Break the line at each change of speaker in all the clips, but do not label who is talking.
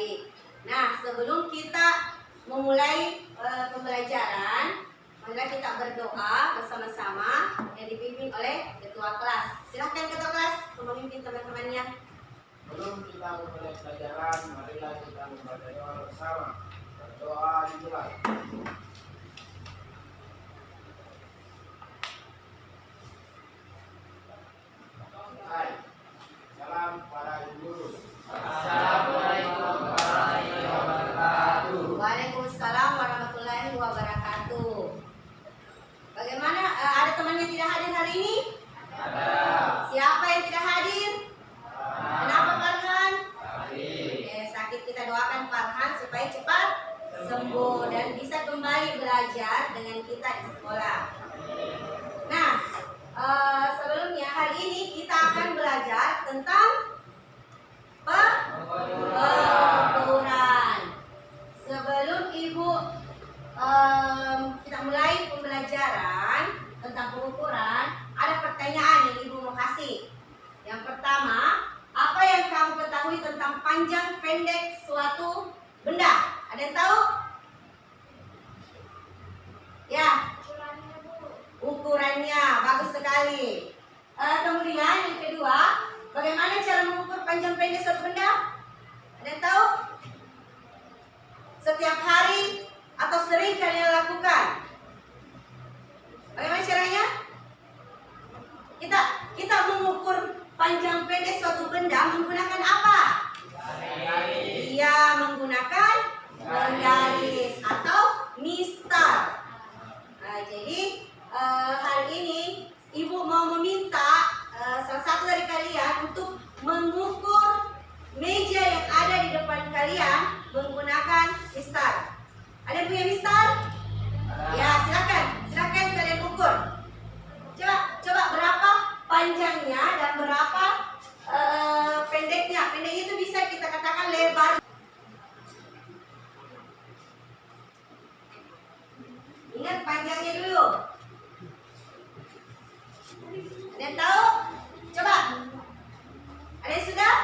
Baik. Nah, sebelum kita memulai pembelajaran, mari kita berdoa bersama-sama yang dipimpin oleh ketua kelas. Silahkan ketua kelas memimpin teman-temannya.
Sebelum kita memulai pelajaran, marilah kita membaca doa bersama. Berdoa dimulai. Hai, salam para guru.
Assalamualaikum warahmatullahi wabarakatuh.
Waalaikumsalam warahmatullahi wabarakatuh. Bagaimana? Ada teman yang tidak hadir hari ini?
Ada.
Siapa yang tidak hadir? Kenapa Farhan?
Sakit.
Sakit. Kita doakan Farhan supaya cepat sembuh dan bisa kembali belajar dengan kita di sekolah. Nah, sebelumnya hari ini kita akan belajar tentang pengukuran. Sebelum Ibu kita mulai pembelajaran tentang pengukuran, ada pertanyaan yang Ibu mau kasih. Yang pertama, apa yang kamu ketahui tentang panjang pendek suatu benda? Ada yang tahu? Ya, ukurannya. Bagus sekali. Kemudian yang kedua, bagaimana cara mengukur panjang pendek suatu benda? Ada yang tahu? Setiap hari atau sering kalian lakukan? Bagaimana caranya? Kita mengukur panjang pendek suatu benda menggunakan apa? Iya, menggunakan garis atau mistar. Nah, jadi hari ini Ibu mau meminta salah satu dari kalian untuk mengukur meja yang ada di depan kalian menggunakan mistar. Ada yang punya mistar? Ya, silakan kalian ukur. Coba berapa panjangnya dan berapa pendeknya. Pendeknya itu bisa kita katakan lebar. Ingat panjangnya dulu. Ada yang tahu? Coba. Ada yang sudah?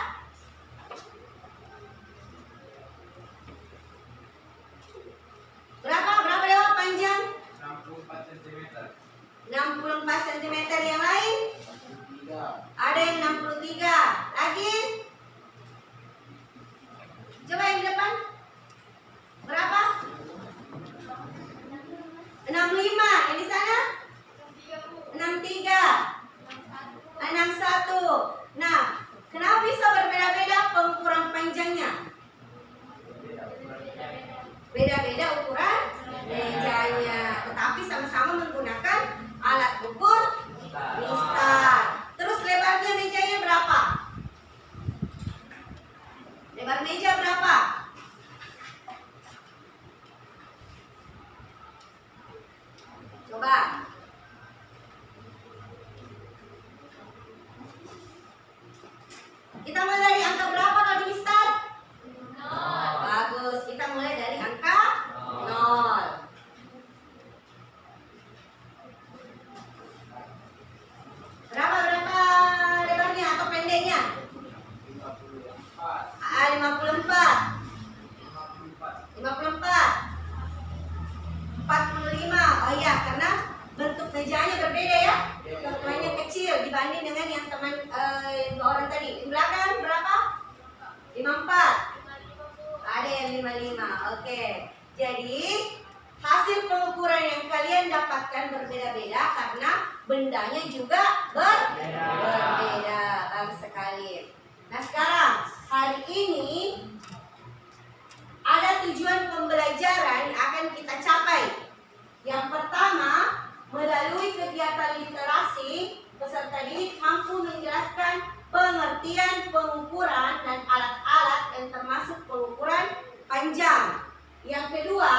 Berapa lewat panjang?
64 cm.
64 cm. Yang lain?
3.
Ada yang 63. Lagi? Coba yang di depan. Berapa? 65. Yang di sana? 63. 61. Nah, kenapa bisa berbeda-beda pengukuran panjangnya? Beda-beda ukuran mejanya, tetapi sama-sama menggunakan alat ukur mistar. Terus lebarnya mejanya berapa? Lebar meja berapa? Coba. Kita mulai dari angka berapa kalau di mistar? 0. Bagus. Kita mulai dari angka 0. Berapa lebarnya atau pendeknya?
54.
54. 45. Oh iya, karena bentuk mejanya berbeda ya. Contohnya kecil dibanding dengan yang teman dua orang tadi. Di belakang berapa? 54. Ada yang 55. Oke. Jadi hasil pengukuran yang kalian dapatkan berbeda-beda karena bendanya juga berbeda. Bagus sekali. Nah, sekarang hari ini ada tujuan pembelajaran yang akan kita capai. Yang pertama, melalui kegiatan literasi, peserta didik mampu menjelaskan pengertian pengukuran dan alat-alat yang termasuk pengukuran panjang. Yang kedua,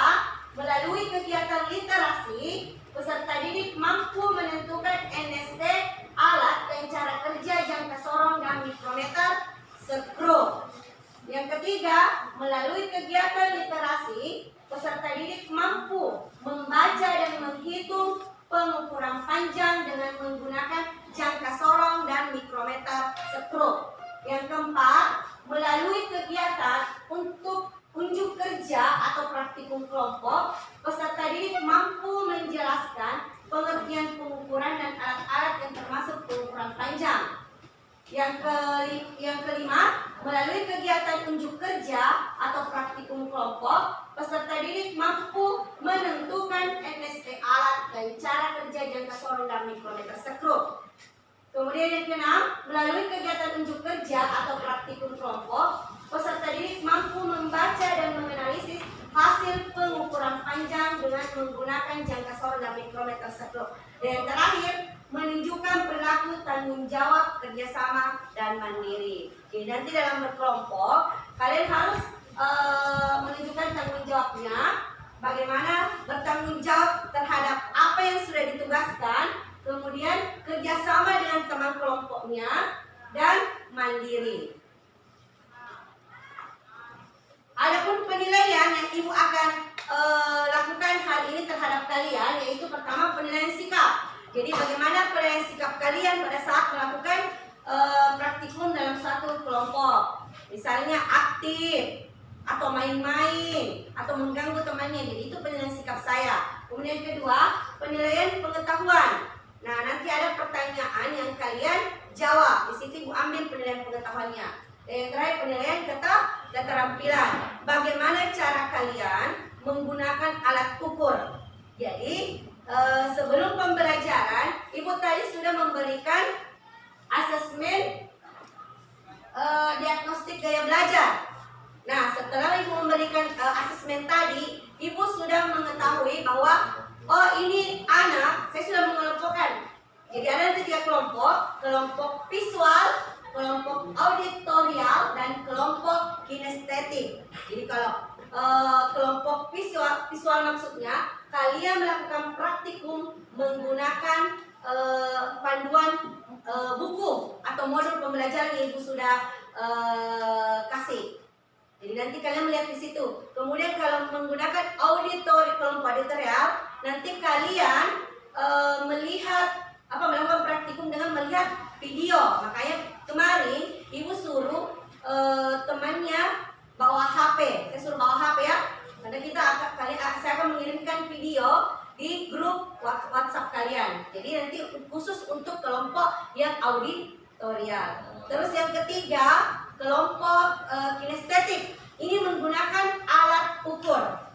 melalui kegiatan literasi, peserta didik mampu menentukan NST, alat dan cara kerja jangka sorong dan mikrometer skru. Yang ketiga, melalui kegiatan literasi, peserta didik mampu membaca dan menghitung pengukuran panjang dengan menggunakan jangka sorong dan mikrometer skru. Yang keempat, melalui kegiatan untuk melalui kegiatan unjuk kerja atau praktikum kelompok, peserta didik mampu menentukan NST alat dan cara kerja jangka sorong dan mikrometer skrup. Kemudian yang keenam, melalui kegiatan unjuk kerja atau praktikum kelompok, peserta didik mampu membaca dan menganalisis hasil pengukuran panjang dengan menggunakan jangka sorong dan mikrometer skrup. Dan yang terakhir, menunjukkan perilaku tanggung jawab, kerjasama, dan mandiri. Jadi nanti dalam berkelompok, kalian harus menunjukkan tanggung jawabnya, bagaimana bertanggung jawab terhadap apa yang sudah ditugaskan, kemudian kerjasama dengan teman kelompoknya, dan mandiri. Adapun penilaian yang ibu akan lakukan hari ini terhadap kalian, yaitu pertama penilaian sikap. Jadi bagaimana penilaian sikap kalian pada saat melakukan praktikum dalam suatu kelompok. Misalnya aktif, atau main-main, atau mengganggu temannya. Jadi itu penilaian sikap saya. Kemudian yang kedua, penilaian pengetahuan. Nah, nanti ada pertanyaan yang kalian jawab. Di situ ibu ambil penilaian pengetahuannya. Dan yang terakhir, penilaian keterampilan. Bagaimana cara kalian menggunakan alat ukur. Jadi sebelum pembelajaran, ibu tadi sudah memberikan asesmen diagnostik gaya belajar. Nah, setelah ibu memberikan asesmen tadi, ibu sudah mengetahui bahwa oh ini anak, saya sudah mengelompokkan. Jadi ada 3 kelompok, kelompok visual, kelompok auditorial, dan kelompok kinestetik. Jadi kalau kelompok visual maksudnya kalian melakukan praktikum menggunakan panduan buku atau modul pembelajaran yang ibu sudah kasih. Jadi nanti kalian melihat di situ. Kemudian kalau menggunakan kelompok auditorial, nanti kalian melakukan praktikum dengan melihat video. Makanya kemarin ibu suruh temannya bawa HP. Saya suruh bawa HP ya. Karena saya akan mengirimkan video di grup WhatsApp kalian. Jadi nanti khusus untuk kelompok yang auditorial. Terus yang ketiga, kelompok kinestetik. Ini menggunakan alat ukur.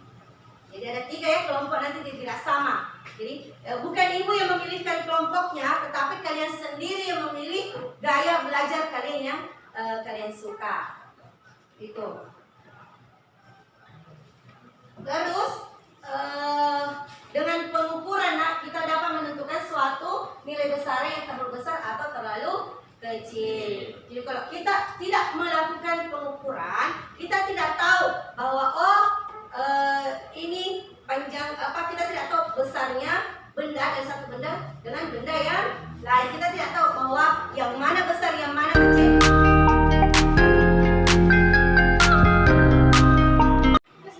Jadi ada 3 ya kelompok, nanti tidak sama. Jadi bukan ibu yang memilihkan kelompoknya, tetapi kalian sendiri yang memilih gaya belajar kalian yang kalian suka. Itu. Terus dengan pengukuran kita dapat menentukan suatu nilai besar yang terlalu besar atau terlalu kecil. Jadi kalau kita tidak melakukan pengukuran, kita tidak tahu bahwa ini panjang kita tidak tahu besarnya benda dan satu benda dengan benda yang lain. Kita tidak tahu bahwa yang mana besar, yang mana kecil.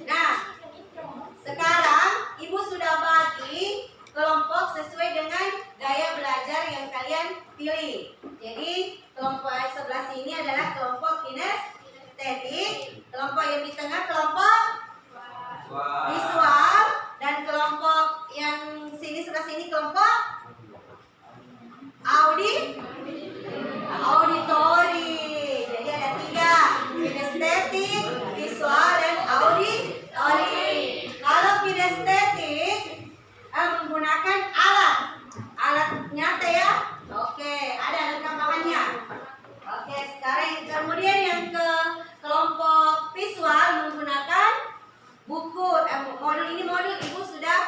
Nah, sekarang ibu sudah bagi kelompok sesuai dengan gaya belajar yang kalian pilih. Jadi kelompok sebelah sini adalah kelompok kinestetik, kelompok yang di tengah kelompok visual, dan kelompok yang sebelah sini kelompok auditori. Jadi ada 3, kinestetik, visual, dan auditori. Kalau kinestetik menggunakan alat nyata ya. Oke, ada rekamannya. Oke, sekarang kemudian yang ke kelompok visual menggunakan buku. Modul ibu sudah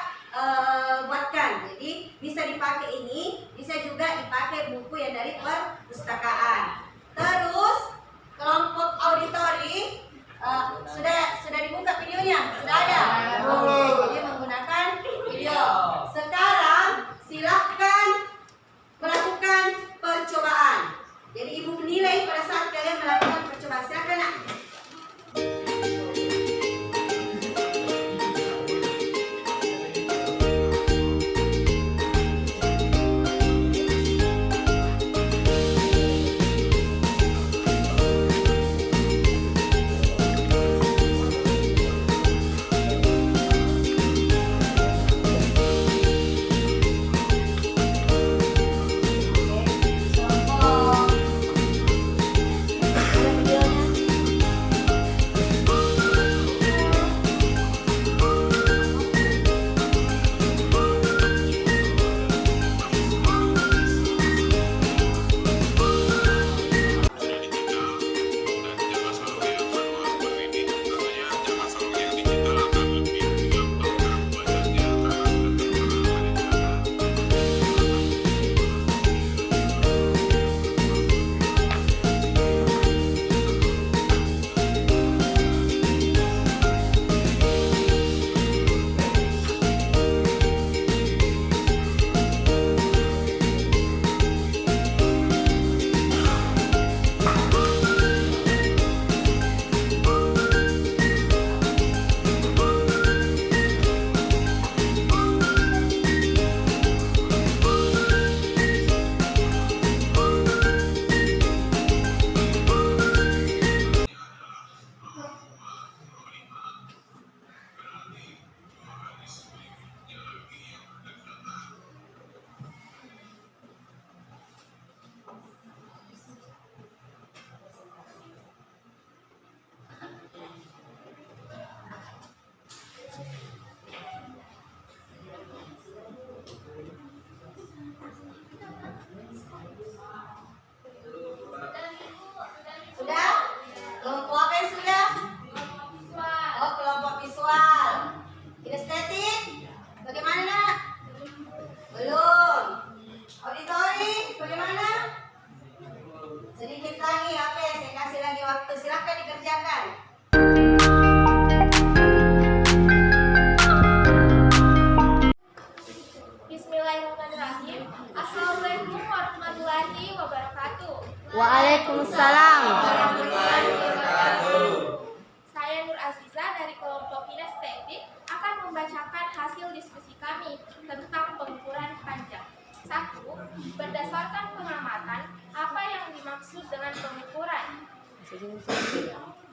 buatkan. Jadi bisa dipakai ini, bisa juga dipakai buku yang dari perpustakaan. Terus kelompok auditori sudah dibuka videonya, sudah ada. Oke, jadi menggunakan video. Sekarang silahkan melakukan percobaan. Jadi ibu menilai pada saat kalian melakukan percobaan. Silakan nak.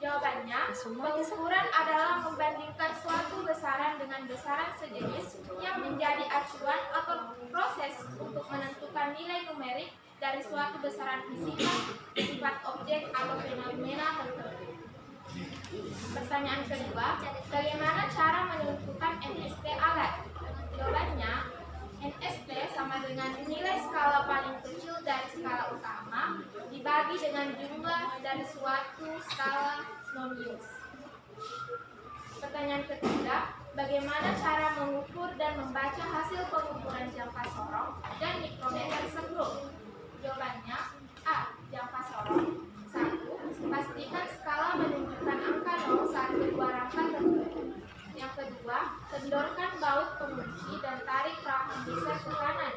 Jawabannya, pengukuran adalah membandingkan suatu besaran dengan besaran sejenis yang menjadi acuan atau proses untuk menentukan nilai numerik dari suatu besaran fisika, sifat objek atau fenomena tertentu. Pertanyaan kedua, bagaimana cara menentukan NST alat? Jawabannya, NST sama dengan nilai skala paling kecil dari skala utama dibagi dengan jumlah dari suatu skala nonius. Pertanyaan ketiga, bagaimana cara mengukur dan membaca hasil pengukuran jangka sorong dan mikrometer sekrup? Jawabannya, A. Jangka sorong. 1. Pastikan skala menunjukkan angka 0 saat kedua rangka tertutup. Yang kedua, kendorkan baut pengunci dan tarik peraham geser ke kanan.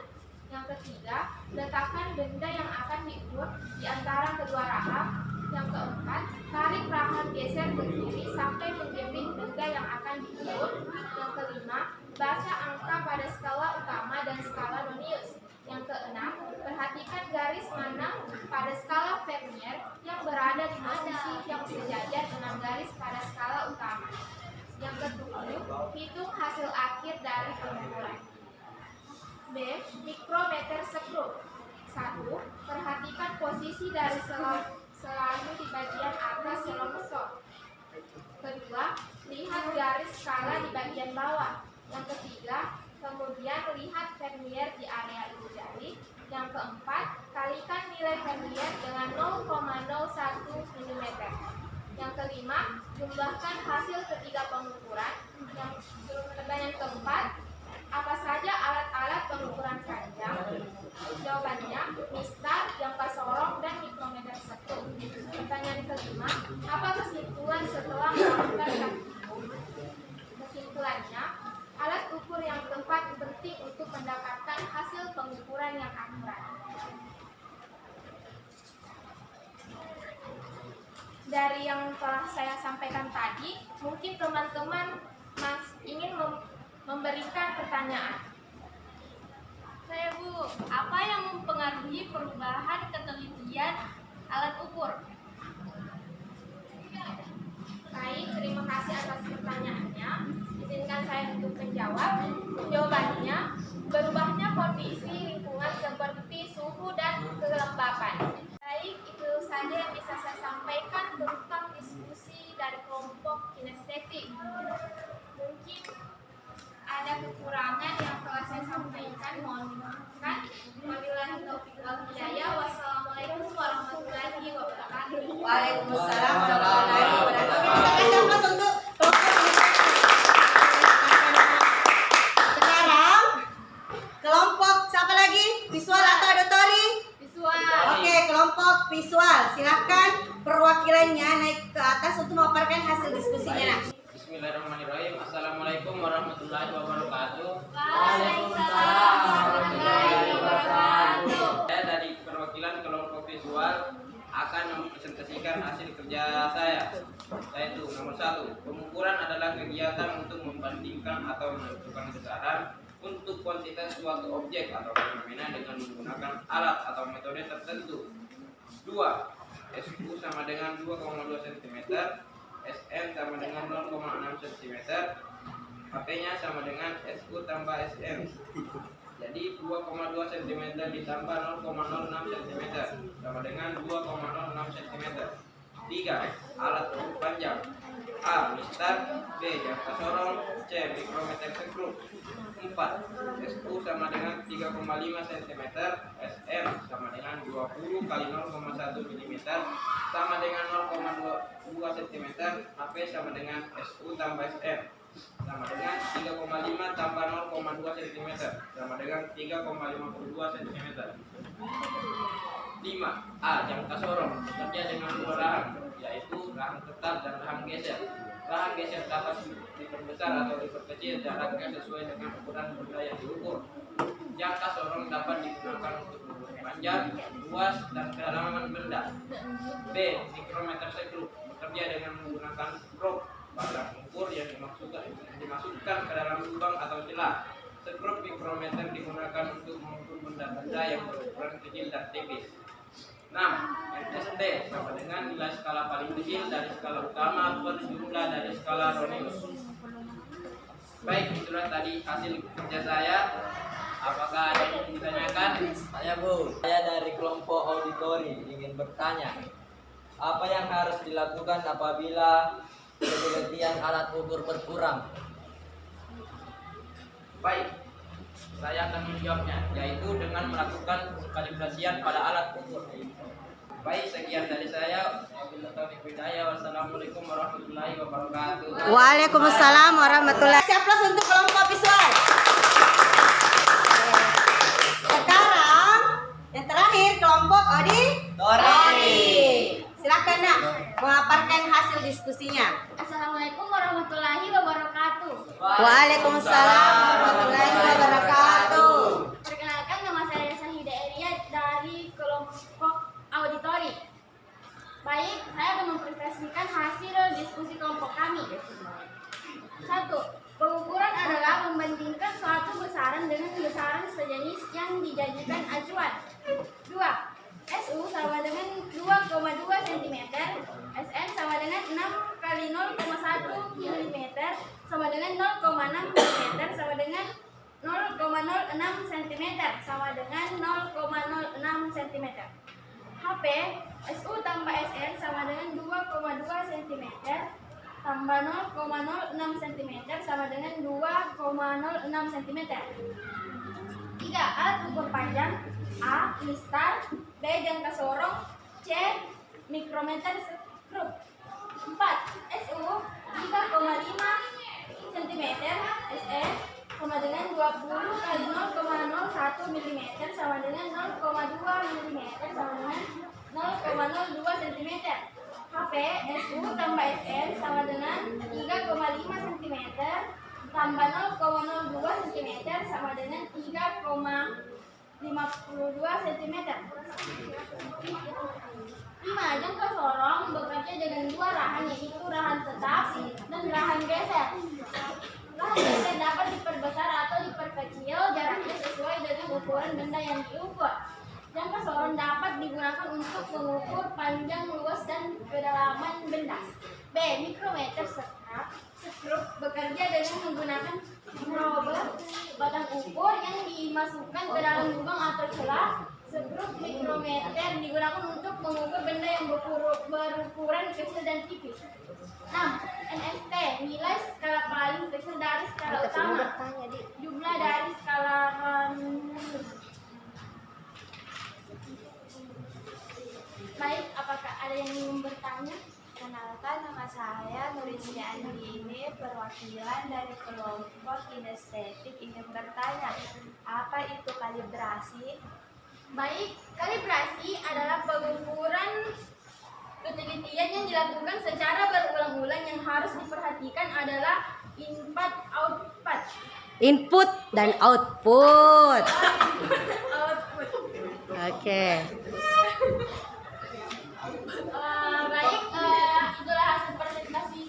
Yang ketiga, letakkan benda yang akan diukur di antara kedua rahang. Yang keempat, tarik peraham geser ke kiri sampai menjepit benda yang akan diukur. Yang kelima, baca angka pada skala utama dan skala nonius. Yang keenam, perhatikan garis mana pada skala Vernier yang berada di posisi yang sejajar dengan garis pada skala utama. Yang ketujuh, hitung hasil akhir dari pengukuran. B. Mikrometer sekrup. 1. Perhatikan posisi dari selalu di bagian atas selongsong. Kedua, lihat garis skala di bagian bawah. Yang ketiga, kemudian lihat Vernier di area ibu jari. Yang keempat, kalikan nilai Vernier dengan 0,01 mm. Yang kelima, jumlahkan hasil ketiga pengukuran. Yang pertanyaan keempat, apa saja alat-alat pengukuran panjang? Jawabannya, mistar, jangka sorong, dan mikrometer sekrup. Pertanyaan kelima, apa kesimpulan setelah melakukan kesimpulannya? Alat ukur yang tepat penting untuk mendapatkan hasil pengukuran yang akurat. Dari yang telah saya sampaikan tadi, mungkin teman-teman ingin memberikan pertanyaan.
Saya Bu, apa yang mempengaruhi perubahan ketelitian alat ukur?
Baik, terima kasih atas pertanyaannya. Izinkan saya untuk menjawab. Jawabannya, berubahnya kondisi lingkungan seperti suhu dan kelembapan. Baik, itu saja yang bisa saya sampaikan tentang diskusi dari kelompok kinestetik. Mungkin ada kekurangan yang telah saya sampaikan, mohon dimaafkan. Wabillahi taufiq wal hidayah. Wassalamualaikum warahmatullahi wabarakatuh.
Waalaikumsalam warahmatullahi wabarakatuh. Kita kasih aplaus untuk sekarang kelompok siapa lagi? Visual atau auditori?
Visual.
Oke, kelompok visual. Silakan perwakilannya naik ke atas untuk memaparkan hasil diskusinya.
Bismillahirrahmanirrahim. Assalamualaikum warahmatullahi wabarakatuh.
Waalaikumsalam warahmatullahi wabarakatuh.
Saya dari perwakilan kelompok visual akan mempresentasikan hasil kerja saya. Yaitu nomor 1, pengukuran adalah kegiatan untuk membandingkan atau menentukan besaran untuk kuantitas suatu objek atau fenomena dengan menggunakan alat atau metode tertentu. 2. SU sama dengan 2,2 cm, SN sama dengan 0,6 cm, HP-nya sama dengan SU tambah SN. Jadi 2,2 cm ditambah 0,06 cm sama dengan 2,06 cm. 3. Alat ukur panjang. A. Mistar. B. Jangka sorong. C. Mikrometer sekrup. 4. SU sama dengan 3,5 cm, SN sama dengan 20 kali 0,1 mm sama dengan 0,2 cm, HP sama dengan SU tambah SN sama dengan 3,5 tambah 0,2 cm sama dengan 3,52 cm. 5. A. Jangka sorong bekerja dengan dua rahang, yaitu rahang tetap dan rahang geser. Rahang geser dapat diperbesar atau diperkecil jaraknya sesuai dengan ukuran benda yang diukur. Jangka sorong dapat digunakan untuk mengukur panjang, luas, dan kedalaman benda. B. Mikrometer sekrup bekerja dengan menggunakan probe barang ukur yang dimasukkan ke dalam lubang atau celah. Sekrup mikrometer digunakan untuk mengukur benda-benda yang berukuran kecil dan tipis. 6. MST sama dengan nilai skala paling kecil dari skala utama per jumlah dari skala Ronius. Baik, itulah tadi hasil kerja saya. Apakah ada yang ditanyakan?
Saya Bu, saya dari kelompok auditori ingin bertanya, apa yang harus dilakukan apabila ketelitian alat ukur berkurang?
Baik, saya akan menjawabnya, yaitu dengan melakukan kalibrasian pada alat ukur. Baik, sekian dari saya. Wassalamualaikum warahmatullahi wabarakatuh.
Waalaikumsalam warahmatullahi wabarakatuh. Aplaus untuk kelompok visual. Sekarang yang terakhir kelompok auditori. Silakan Nak memaparkan hasil diskusinya.
Assalamualaikum warahmatullahi wabarakatuh.
Waalaikumsalam warahmatullahi wabarakatuh.
Perkenalkan, nama saya Sahida Eria dari kelompok auditori. Baik, saya akan mempresentasikan hasil diskusi kelompok kami. 1. Pengukuran adalah membandingkan suatu besaran dengan besaran sejenis yang dijadikan acuan. 2. SU sama dengan 2,2 cm, SN sama dengan 6 kali 0,1 mm, sama dengan 0,6 mm, sama dengan 0,06 cm, sama dengan 0,06 cm. HP, SU tambah SN sama dengan 2,2 cm, tambah 0,06 cm, sama dengan 2,06 cm. 3. Alat ukur panjang. A. Mistar. B. Jangka sorong. C. Mikrometer skrup. 4. SU 3,5 cm, SE sama dengan 20 kali 0,01 mm, sama dengan 0,2 mm, sama dengan 0,02 cm. HP, SU tambah SN sama dengan 3,5 cm, tambah 0,02 cm, sama dengan 3,52 cm. 5. Jangka sorong bekerja dengan dua rahan, yaitu rahan tetap dan rahan geser. Rahan geser dapat diperbesar atau diperkecil jaraknya sesuai dengan ukuran benda yang diukur. Jangka sorong dapat digunakan untuk mengukur panjang, luas, dan kedalaman benda. B. Mikrometer skrup bekerja dengan menggunakan probe batang ukur yang dimasukkan ke dalam lubang atau celah. Skrup mikrometer digunakan untuk mengukur benda yang berukuran kecil dan tipis. 6. NST, nilai skala paling kecil dari skala utama, jumlah dari skala Ronius. Baik, apakah ada yang ingin bertanya?
Kenalkan, nama saya Nurisni Andini, perwakilan dari kelompok kinestetik, ingin bertanya, apa itu kalibrasi?
Baik, kalibrasi adalah pengukuran ketelitian yang dilakukan secara berulang-ulang. Yang harus diperhatikan adalah
Input dan output.
output.
Oke.
Baik, itulah hasil presentasi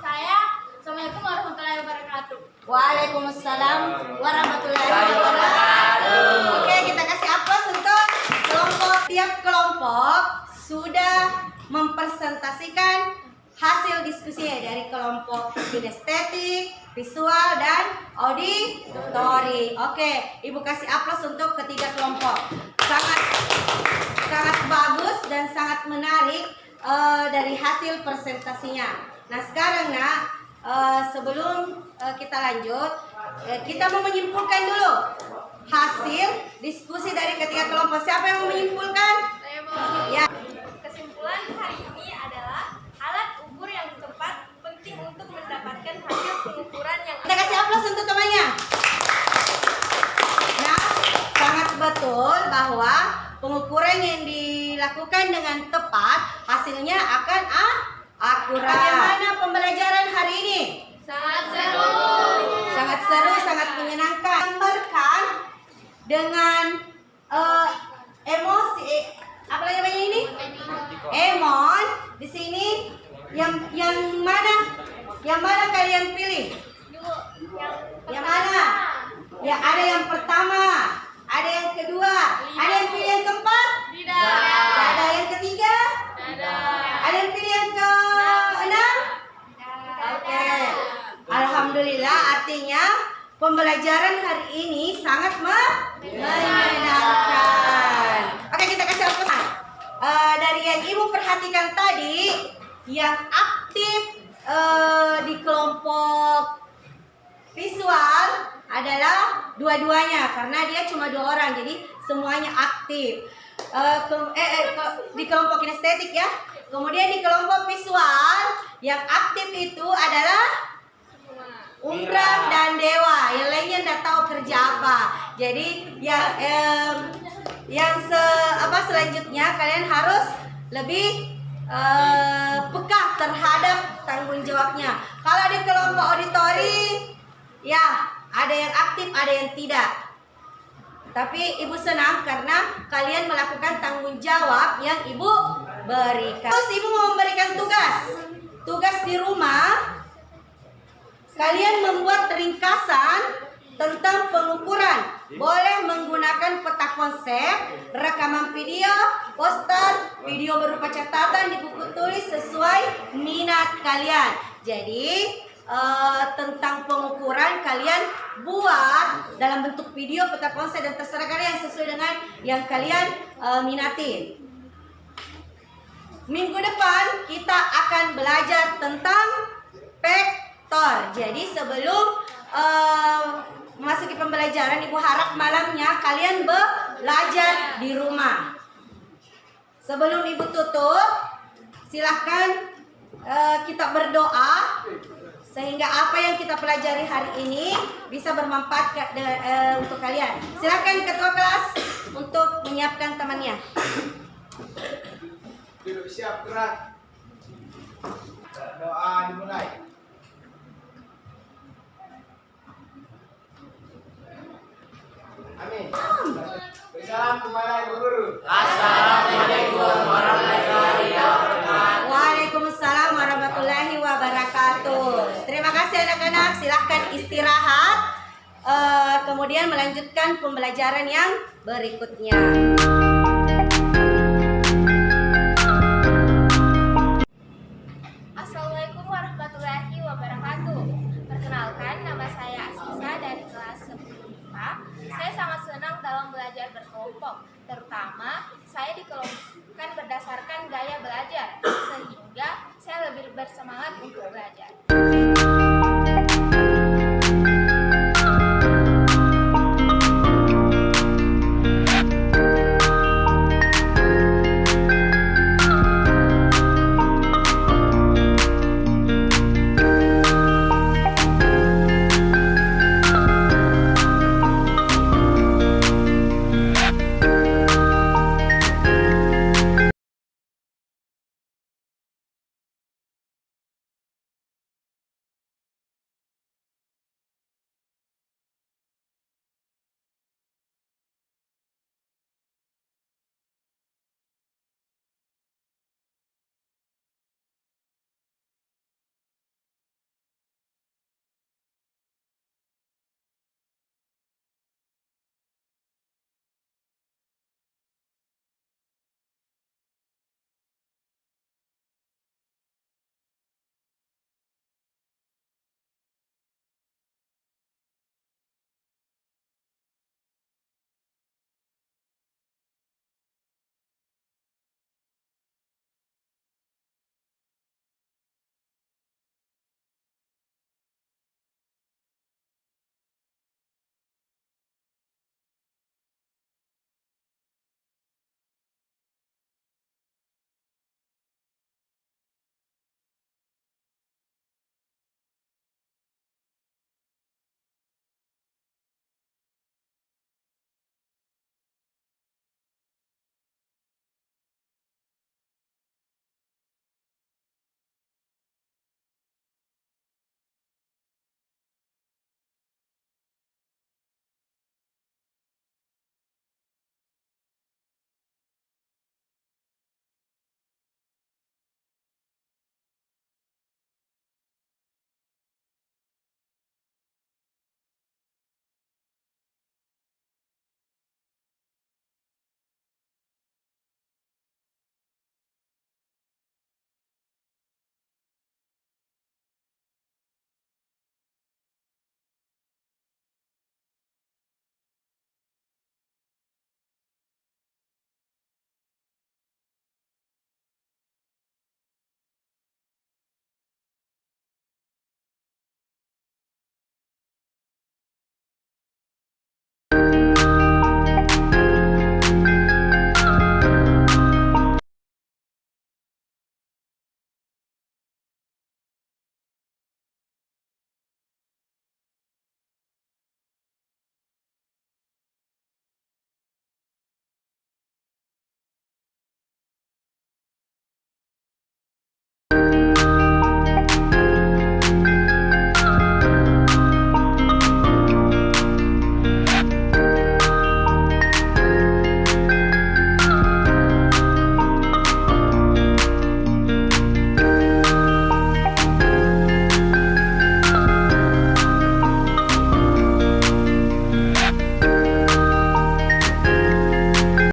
saya. Assalamualaikum warahmatullahi wabarakatuh.
Waalaikumsalam warahmatullahi wabarakatuh. Oke, kita kasih aplaus untuk kelompok. Tiap kelompok sudah mempresentasikan hasil diskusinya dari kelompok kinestetik, visual, dan auditori. Oke, Ibu kasih aplaus untuk ketiga kelompok. Sangat bagus dan sangat menarik dari hasil presentasinya. Nah, sekarang sebelum kita lanjut, kita mau menyimpulkan dulu hasil diskusi dari ketiga kelompok. Siapa yang mau menyimpulkan?
Saya mau.
Ya.
Kesimpulan hari ini adalah alat ukur yang tepat penting untuk mendapatkan hasil pengukuran yang
Kita kasih aplaus untuk temannya. Nah, sangat betul bahwa pengukuran yang dilakukan dengan tepat hasilnya akan akurat. Bagaimana pembelajaran hari ini?
sangat seru.
Sangat seru, sangat menyenangkan. Gambarkan dengan emosi, apa namanya ini? Emon. Di sini yang mana? Yang mana kalian pilih? Yang mana? Ya, ada yang pertama, ada yang kedua, ada yang pilih yang keempat?
Tidak.
Ada ketiga? Ada yang pilih yang ke-6? Oke. Alhamdulillah, artinya pembelajaran hari ini sangat menyenangkan. Oke, kita kasih pesan. Dari yang Ibu perhatikan tadi, yang aktif di kelompok visual adalah dua-duanya karena dia cuma 2 orang, jadi semuanya aktif. Di kelompok kinestetik ya. Kemudian di kelompok visual yang aktif itu adalah Ungkram dan Dewa. Yang lainnya nggak tahu kerja apa. Jadi selanjutnya kalian harus lebih peka terhadap tanggung jawabnya. Kalau di kelompok auditori, ya ada yang aktif, ada yang tidak. Tapi Ibu senang karena kalian melakukan tanggung jawab yang Ibu berikan. Terus Ibu mau memberikan tugas di rumah. Kalian membuat ringkasan tentang pengukuran. Boleh menggunakan peta konsep, rekaman video, poster, video berupa catatan di buku tulis sesuai minat kalian. Jadi tentang pengukuran kalian buat dalam bentuk video, peta konsep, dan terserah kalian sesuai dengan yang kalian minati. Minggu depan kita akan belajar tentang vektor. Jadi sebelum memasuki pembelajaran, Ibu harap malamnya kalian belajar di rumah. Sebelum Ibu tutup, silahkan kita berdoa sehingga apa yang kita pelajari hari ini bisa bermanfaat untuk kalian. Silahkan ketua kelas untuk menyiapkan temannya.
Duduk siap, gerak. Doa dimulai. Amin. Salam kepada Ibu Guru.
Assalamualaikum warahmatullahi wabarakatuh.
Waalaikumsalam warahmatullahi wabarakatuh. Terima kasih anak-anak. Silahkan istirahat. Kemudian melanjutkan pembelajaran yang berikutnya.
Assalamualaikum warahmatullahi wabarakatuh. Perkenalkan, nama saya Asisa dari kelas 10 IPA. Saya sangat senang dalam belajar berkelompok, terutama saya dikelompokkan berdasarkan gaya belajar, sehingga saya lebih bersemangat untuk belajar.